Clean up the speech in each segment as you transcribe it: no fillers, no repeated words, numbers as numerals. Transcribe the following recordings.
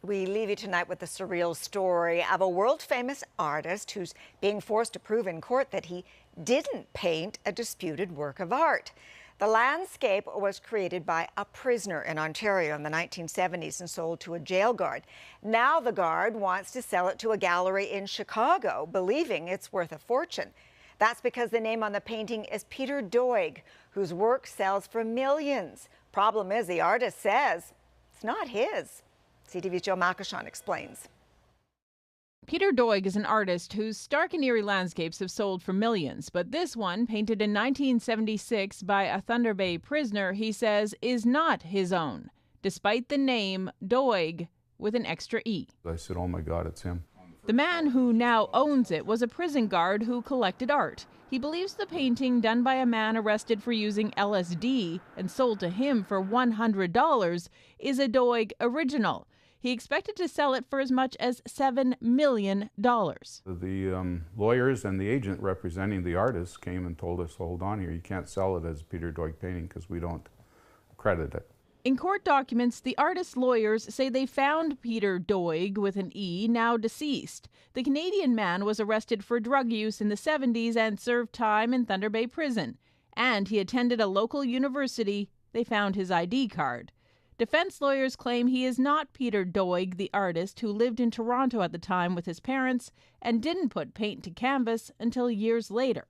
We leave you tonight with the surreal story of a world-famous artist who's being forced to prove in court that he didn't paint a disputed work of art. The landscape was created by a prisoner in Ontario in the 1970s and sold to a jail guard. Now the guard wants to sell it to a gallery in Chicago, believing it's worth a fortune. That's because the name on the painting is Peter Doig, whose work sells for millions. Problem is, the artist says it's not his. CTV's Jill Makashon explains. Peter Doig is an artist whose stark and eerie landscapes have sold for millions, but this one, painted in 1976 by a Thunder Bay prisoner, he says is not his own, despite the name Doig with an extra E. I said, oh my God, it's him. The man who now owns it was a prison guard who collected art. He believes the painting, done by a man arrested for using LSD and sold to him for $100, is a Doig original. He expected to sell it for as much as $7 million. The lawyers and the agent representing the artist came and told us, hold on here, you can't sell it as a Peter Doig painting because we don't accredit it. In court documents, the artist's lawyers say they found Peter Doig, with an E, now deceased. The Canadian man was arrested for drug use in the 70s and served time in Thunder Bay Prison. And he attended a local university. They found his ID card. Defense lawyers claim he is not Peter Doig, the artist who lived in Toronto at the time with his parents and didn't put paint to canvas until years later.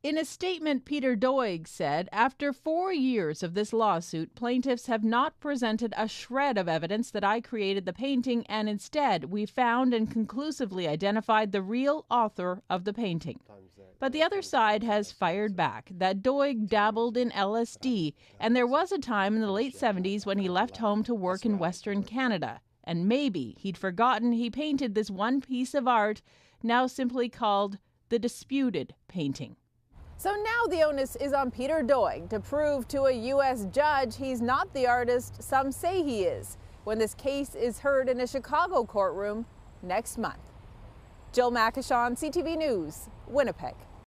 In a statement, Peter Doig said, after 4 years of this lawsuit, plaintiffs have not presented a shred of evidence that I created the painting, and instead we found and conclusively identified the real author of the painting. But the other side has fired back that Doig dabbled in LSD, and there was a time in the late 70s when he left home to work in Western Canada. And maybe he'd forgotten he painted this one piece of art, now simply called the disputed painting. So now the onus is on Peter Doig to prove to a U.S. judge he's not the artist some say he is, when this case is heard in a Chicago courtroom next month. Jill Makashon, CTV News, Winnipeg.